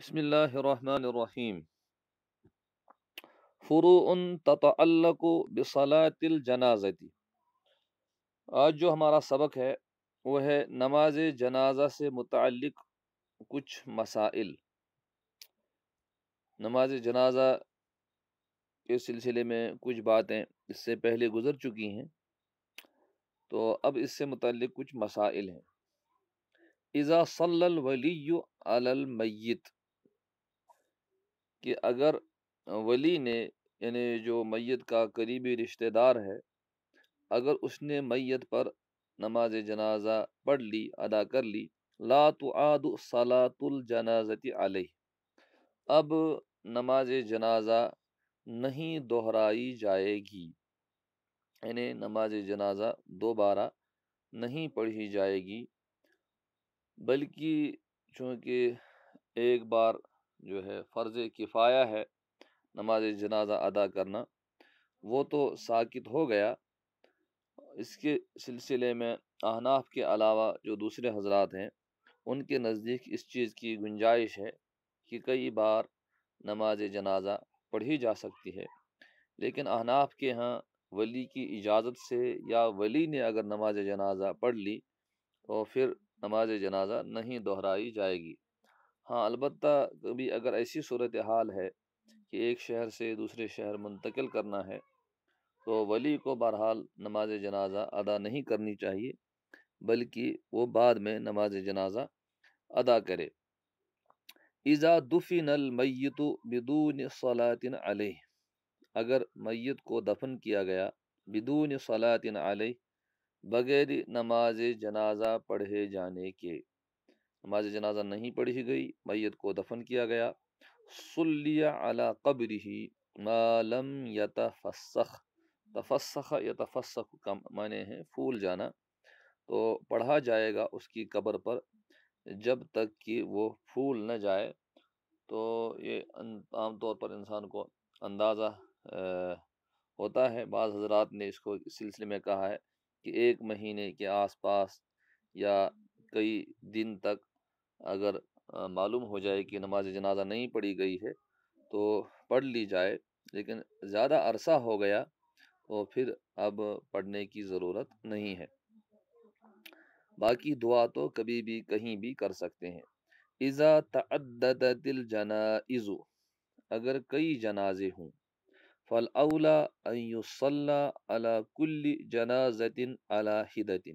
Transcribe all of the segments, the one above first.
بسم اللہ الرحمن الرحیم فروع تتعلق بصلاۃ الجنازتی۔ آج جو ہمارا سبق ہے وہ ہے نماز جنازہ سے متعلق کچھ مسائل۔ نماز جنازہ کے سلسلے میں کچھ باتیں اس سے پہلے گزر چکی ہیں، تو اب اس سے متعلق کچھ مسائل ہیں۔ اذا صلی الولی علی المیت، کہ اگر ولی نے یعنی جو میت کا قریبی رشتہ دار ہے، اگر اس نے میت پر نماز جنازہ پڑھ لی، ادا کر لی، لا تعاد صلاۃ الجنازۃ علیہ، اب نماز جنازہ نہیں دہرائی جائے گی، یعنی نماز جنازہ دوبارہ نہیں پڑھی جائے گی، بلکہ چونکہ ایک بار جو ہے فرض کفایہ ہے نماز جنازہ ادا کرنا، وہ تو ساقط ہو گیا۔ اس کے سلسلے میں احناف کے علاوہ جو دوسرے حضرات ہیں ان کے نزدیک اس چیز کی گنجائش ہے کہ کئی بار نماز جنازہ پڑھی جا سکتی ہے، لیکن احناف کے ہاں ولی کی اجازت سے یا ولی نے اگر نماز جنازہ پڑھ لی تو پھر نماز جنازہ نہیں دہرائی جائے گی۔ ہاں، البتہ کبھی اگر ایسی صورتحال ہے کہ ایک شہر سے دوسرے شہر منتقل کرنا ہے تو ولی کو بہرحال نماز جنازہ ادا نہیں کرنی چاہیے، بلکہ وہ بعد میں نماز جنازہ ادا کرے۔ اذا دفن المیت بدون صلاۃ علیہ، اگر میت کو دفن کیا گیا بدون صلاۃ علیہ، بغیر نماز جنازہ پڑھے جانے کے، نماز جنازہ نہیں پڑھی گئی، میت کو دفن کیا گیا، صلی علی قبرہ ما لم یتفسخ، تفسخ یتفسخ کا معنی ہے پھول جانا، تو پڑھا جائے گا اس کی قبر پر جب تک کہ وہ پھول نہ جائے۔ تو یہ عام طور پر انسان کو اندازہ ہوتا ہے، بعض حضرات نے اس کو اس سلسلے میں کہا ہے کہ ایک مہینے کے آس پاس یا کئی دن تک اگر معلوم ہو جائے کہ نماز جنازہ نہیں پڑھی گئی ہے تو پڑھ لی جائے، لیکن زیادہ عرصہ ہو گیا تو پھر اب پڑھنے کی ضرورت نہیں ہے۔ باقی دعا تو کبھی بھی کہیں بھی کر سکتے ہیں۔ اذا تعددت الجنائز، اگر کئی جنازے ہوں، فالاولی ان یصلی علی کل جنازۃ علی حدۃ،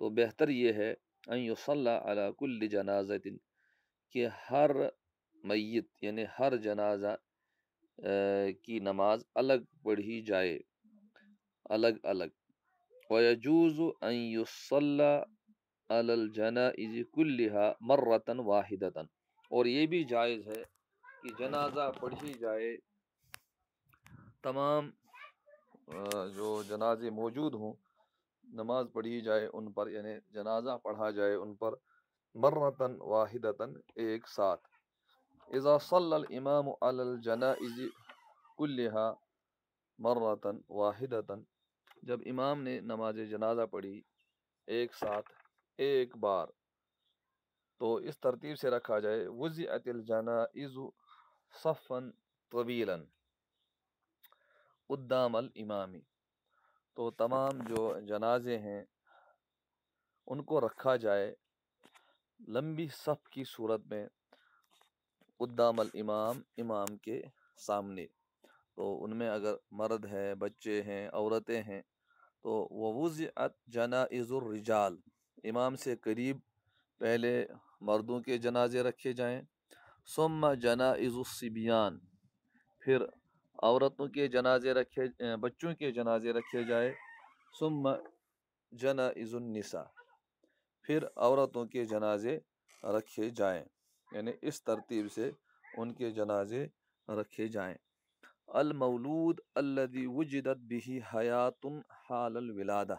تو بہتر یہ ہے ان یصلی علی کل جنازۃ، کہ ہر میت یعنی ہر جنازہ کی نماز الگ پڑھی جائے، الگ الگ۔ وَيَجُوزُ أَن يُصَلَّى عَلَى الْجَنَائِزِ كُلِّهَا مَرَّةً وَاحِدَةً، اور یہ بھی جائز ہے کہ جنازہ پڑھی جائے، تمام جو جنازے موجود ہوں نماز پڑھی جائے ان پر، یعنی جنازہ پڑھا جائے ان پر مرتن واحدتن، ایک ساتھ۔ اذا صلی الامام علی الجنائز کلها مرتن واحدتن، جب امام نے نماز جنازہ پڑھی ایک ساتھ ایک بار تو اس ترتیب سے رکھا جائے، وضعت الجنائز صفا طویلا قدام الامام، تو تمام جو جنازے ہیں ان کو رکھا جائے لمبی صف کی صورت میں قدام الامام، امام کے سامنے، تو ان میں اگر مرد ہے، بچے ہیں، عورتیں ہیں، تو ووضعت جنائز الرجال، امام سے قریب پہلے مردوں کے جنازے رکھے جائیں، ثم جنائز الصبیان، پھر عورتوں کے جنازے رکھے، بچوں کے جنازے رکھے جائے، ثم جنائز النساء، پھر عورتوں کے جنازے رکھے جائیں، یعنی اس ترتیب سے ان کے جنازے رکھے جائیں۔ المولود الذی وجدت به حیات حال الولادہ،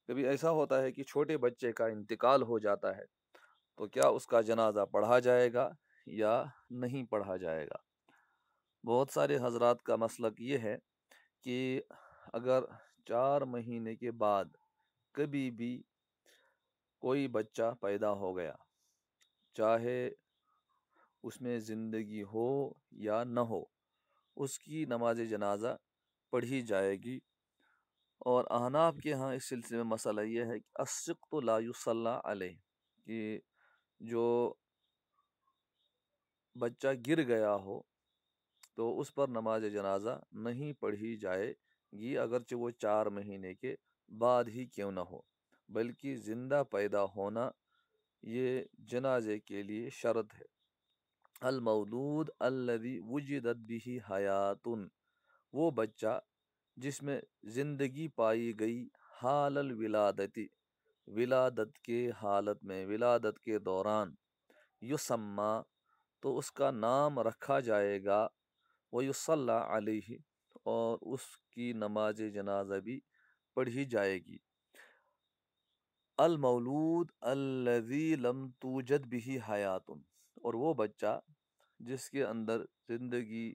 کبھی ایسا ہوتا ہے کہ چھوٹے بچے کا انتقال ہو جاتا ہے تو کیا اس کا جنازہ پڑھا جائے گا یا نہیں پڑھا جائے گا؟ بہت سارے حضرات کا مسلک یہ ہے کہ اگر 4 مہینے کے بعد کبھی بھی کوئی بچہ پیدا ہو گیا، چاہے اس میں زندگی ہو یا نہ ہو، اس کی نماز جنازہ پڑھی جائے گی۔ اور احناف کے ہاں اس سلسلے میں مسئلہ یہ ہے کہ السقط لا یصلی علیہ، کہ جو بچہ گر گیا ہو تو اس پر نماز جنازہ نہیں پڑھی جائے گی، اگرچہ وہ 4 مہینے کے بعد ہی کیوں نہ ہو، بلکہ زندہ پیدا ہونا یہ جنازے کے لیے شرط ہے۔ المولود الذی وجدت به حیات، وہ بچہ جس میں زندگی پائی گئی، حال الولادتی، ولادت کے حالت میں، ولادت کے دوران، یسمى، تو اس کا نام رکھا جائے گا، ویصلی علیہ، اور اس کی نماز جنازہ بھی پڑھی جائے گی۔ المولود الذی لم توجد به حیات، اور وہ بچہ جس کے اندر زندگی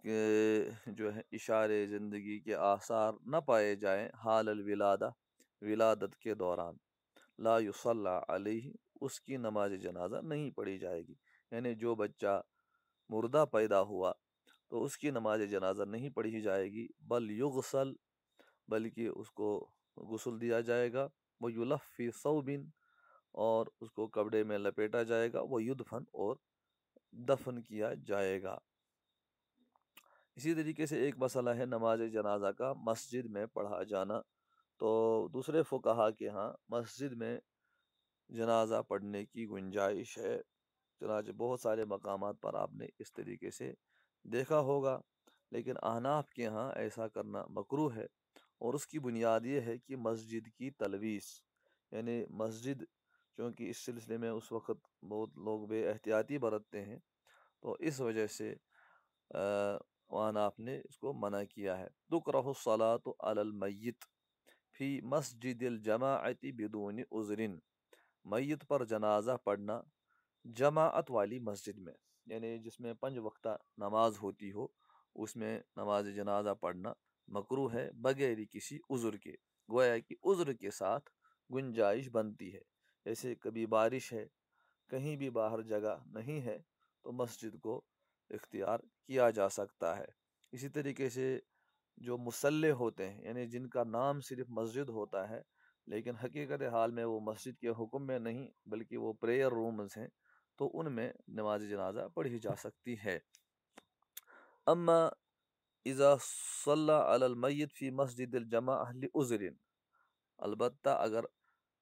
کے جو ہے اشارے، زندگی کے آثار نہ پائے جائیں، حال الولادہ، ولادت کے دوران، لا یصلی علیہ، اس کی نماز جنازہ نہیں پڑھی جائے گی۔ یعنی جو بچہ مردہ پیدا ہوا تو اس کی نماز جنازہ نہیں پڑھی جائے گی، بل یغسل، بلکہ اس کو غسل دیا جائے گا، وہ یلف فی ثوب، اور اس کو کپڑے میں لپیٹا جائے گا، وہ یدفن، اور دفن کیا جائے گا۔ اسی طریقے سے ایک مسئلہ ہے نماز جنازہ کا مسجد میں پڑھا جانا، تو دوسرے فقہا کے ہاں مسجد میں جنازہ پڑھنے کی گنجائش ہے، چنانچہ بہت سارے مقامات پر آپ نے اس طریقے سے دیکھا ہوگا، لیکن احناف کے ہاں ایسا کرنا مکروہ ہے، اور اس کی بنیاد یہ ہے کہ مسجد کی تلویث، یعنی مسجد چونکہ اس سلسلے میں اس وقت بہت لوگ بے احتیاطی برتتے ہیں، تو اس وجہ سے احناف نے اس کو منع کیا ہے۔ تکرہ الصلاۃ علی المیت فی مسجد الجماعت بدون عذر، میت پر جنازہ پڑھنا جماعت والی مسجد میں، یعنی جس میں 5 وقتہ نماز ہوتی ہو، اس میں نماز جنازہ پڑھنا مکروہ ہے بغیر کسی عذر کے، گویا کہ عذر کے ساتھ گنجائش بنتی ہے، جیسے کبھی بارش ہے، کہیں بھی باہر جگہ نہیں ہے، تو مسجد کو اختیار کیا جا سکتا ہے۔ اسی طریقے سے جو مصلی ہوتے ہیں، یعنی جن کا نام صرف مسجد ہوتا ہے لیکن حقیقت حال میں وہ مسجد کے حکم میں نہیں بلکہ وہ پریئر رومز ہیں، تو ان میں نماز جنازہ پڑھی جا سکتی ہے۔ اما اذا صلی علی المیت فی مسجد الجماعہ لعذر، البتہ اگر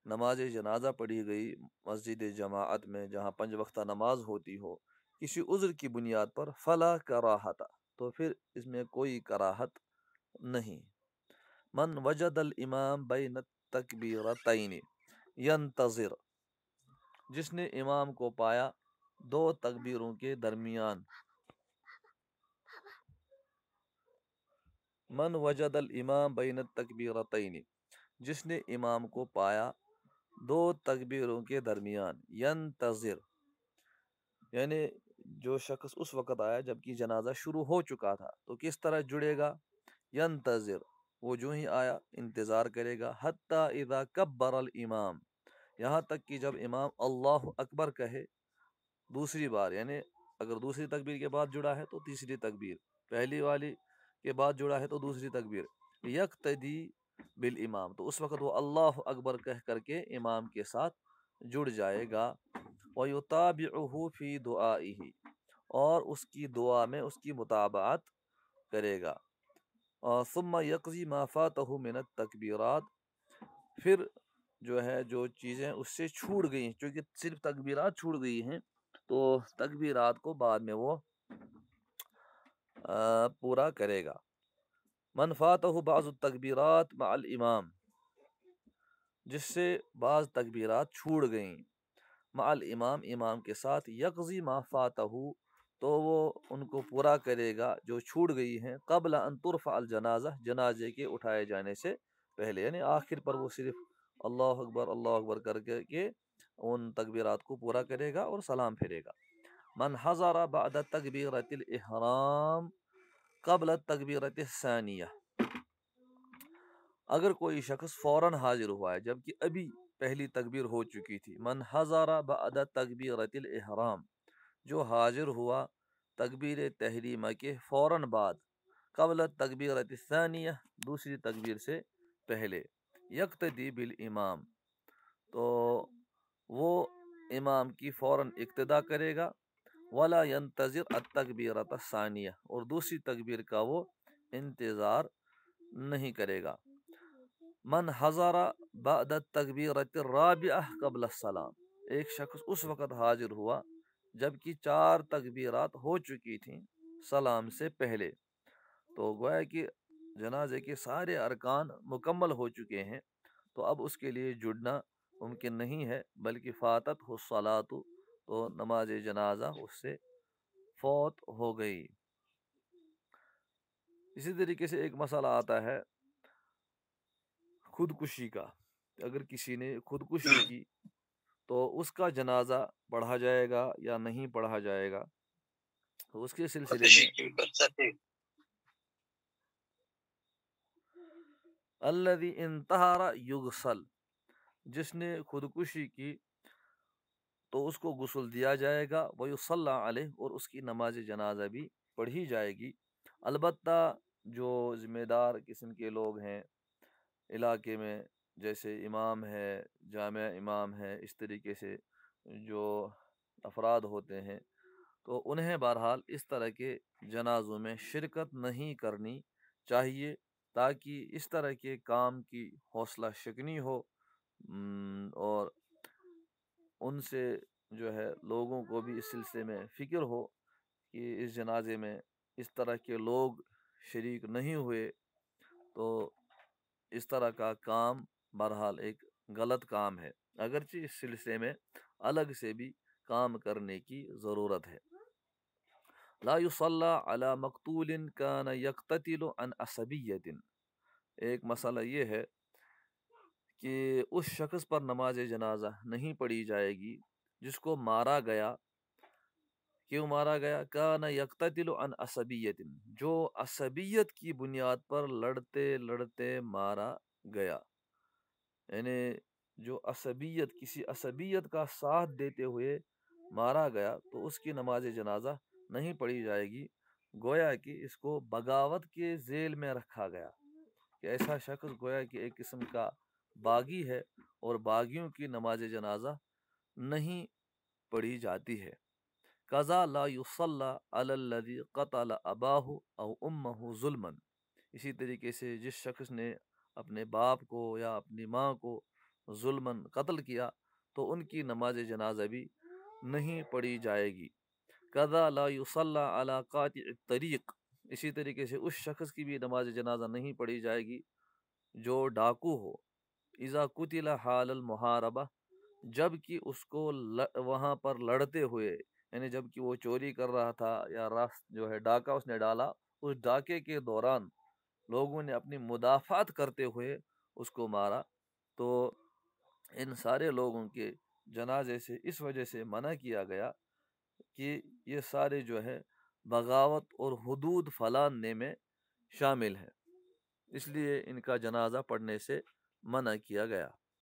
نماز جنازہ پڑھی گئی مسجد جماعت میں جہاں 5 وقتہ نماز ہوتی ہو کسی عذر کی بنیاد پر، فلا کراہت، تو پھر اس میں کوئی کراہت نہیں۔ من وجد الامام بین التکبیرتین ینتظر، جس نے امام کو پایا 2 تکبیروں کے درمیان، من وجد الامام بین التکبیرتین، جس نے امام کو پایا 2 تکبیروں کے درمیان، ینتظر، یعنی جو شخص اس وقت آیا جبکہ جنازہ شروع ہو چکا تھا، تو کس طرح جڑے گا؟ ینتظر، وہ جو ہی آیا انتظار کرے گا، حتی اذا کبر الامام، یہاں تک کہ جب امام اللہ اکبر کہے دوسری بار، یعنی اگر دوسری تکبیر کے بعد جڑا ہے تو تیسری تکبیر، پہلی والی کے بعد جڑا ہے تو دوسری تکبیر، یقتدی بالامام، تو اس وقت وہ اللہ اکبر کہہ کر کے امام کے ساتھ جڑ جائے گا، وَيُتَابِعُهُ فِي دُعَائِهِ، اور اس کی دعا میں اس کی متابعت کرے گا، ثُمَّ يَقْضِي مَا فَاتَهُ مِنَ التَّكْبِيرَاتِ، پھر جو ہے جو چیزیں اس سے چھوٹ گئی ہیں، چونکہ صرف تکبیرات چھوٹ گئی ہیں تو تکبیرات کو بعد میں وہ پورا کرے گا۔ من فاتہ بعض التکبیرات مع الامام، جس سے بعض تکبیرات چھوٹ گئیں، مع الامام، امام کے ساتھ، یقضی ما فاتہ، تو وہ ان کو پورا کرے گا جو چھوٹ گئی ہیں، قبل ان ترفع الجنازہ، جنازے کے اٹھائے جانے سے پہلے، یعنی آخر پر وہ صرف اللہ اکبر کر کے ان تکبیرات کو پورا کرے گا اور سلام پھیرے گا۔ من حضر بعد تکبیرۃ الاحرام قبل التکبیرۃ الثانیہ، اگر کوئی شخص فوراً حاضر ہوا ہے جبکہ ابھی پہلی تکبیر ہو چکی تھی، من حضر بعد تکبیرۃ الاحرام، جو حاضر ہوا تکبیر تحریمہ کے فوراً بعد، قبل تکبیرۃ الثانیہ، دوسری تکبیر سے پہلے، یقتدی بالامام، تو وہ امام کی فوراً اقتدا کرے گا، ولا ينتظر التکبیرۃ الثانیہ، اور دوسری تکبیر کا وہ انتظار نہیں کرے گا۔ من حضر بعد التکبیرۃ الرابعہ قبل السلام، ایک شخص اس وقت حاضر ہوا جبکہ 4 تکبیرات ہو چکی تھیں سلام سے پہلے، تو گویا کہ جنازے کے سارے ارکان مکمل ہو چکے ہیں، تو اب اس کے لیے جڑنا ممکن نہیں ہے، بلکہ فاتت ہو الصلاۃ، تو نماز جنازہ اس سے فوت ہو گئی۔ اسی طریقے سے ایک مسئلہ آتا ہے خودکشی کا، اگر کسی نے خودکشی کی تو اس کا جنازہ پڑھا جائے گا یا نہیں پڑھا جائے گا، تو اس کے سلسلے میں الذی انتحر یغسل، جس نے خودکشی کی تو اس کو غسل دیا جائے گا، ویصلی علیہ، اور اس کی نماز جنازہ بھی پڑھی جائے گی۔ البتہ جو ذمہ دار قسم کے لوگ ہیں علاقے میں، جیسے امام ہے، جامع امام ہے، اس طریقے سے جو افراد ہوتے ہیں، تو انہیں بہرحال اس طرح کے جنازوں میں شرکت نہیں کرنی چاہیے، تاکہ اس طرح کے کام کی حوصلہ شکنی ہو، اور ان سے جو ہے لوگوں کو بھی اس سلسلے میں فکر ہو کہ اس جنازے میں اس طرح کے لوگ شریک نہیں ہوئے، تو اس طرح کا کام بہرحال ایک غلط کام ہے، اگرچہ اس سلسلے میں الگ سے بھی کام کرنے کی ضرورت ہے۔ لا یصلی علی مقتول کان یقتتل عن عصبیۃ، ایک مسئلہ یہ ہے کہ اس شخص پر نماز جنازہ نہیں پڑھی جائے گی جس کو مارا گیا۔ کیوں مارا گیا؟ کان یقتتل عن عصبیۃ، جو عصبیت کی بنیاد پر لڑتے لڑتے مارا گیا، یعنی جو عصبیت، کسی عصبیت کا ساتھ دیتے ہوئے مارا گیا، تو اس کی نماز جنازہ نہیں پڑھی جائے گی، گویا کہ اس کو بغاوت کے ذیل میں رکھا گیا، کہ ایسا شخص گویا کہ ایک قسم کا باغی ہے، اور باغیوں کی نماز جنازہ نہیں پڑھی جاتی ہے۔ قضا لا یصلی علی الذی قتل اباہ او امہ ظلما، اسی طریقے سے جس شخص نے اپنے باپ کو یا اپنی ماں کو ظلماً قتل کیا، تو ان کی نماز جنازہ بھی نہیں پڑھی جائے گی۔ قضا لا یصلی علی قاطع الطریق، اسی طریقے سے اس شخص کی بھی نماز جنازہ نہیں پڑھی جائے گی جو ڈاکو ہو، اذا قتل حال المحاربہ، جب کہ اس کو وہاں پر لڑتے ہوئے، یعنی جب کہ وہ چوری کر رہا تھا یا جو ہے ڈاکہ اس نے ڈالا، اس ڈاکے کے دوران لوگوں نے اپنی مدافعت کرتے ہوئے اس کو مارا، تو ان سارے لوگوں کے جنازے سے اس وجہ سے منع کیا گیا کہ یہ سارے جو ہے بغاوت اور حدود فلاننے میں شامل ہیں، اس لیے ان کا جنازہ پڑھنے سے منع کیا گیا۔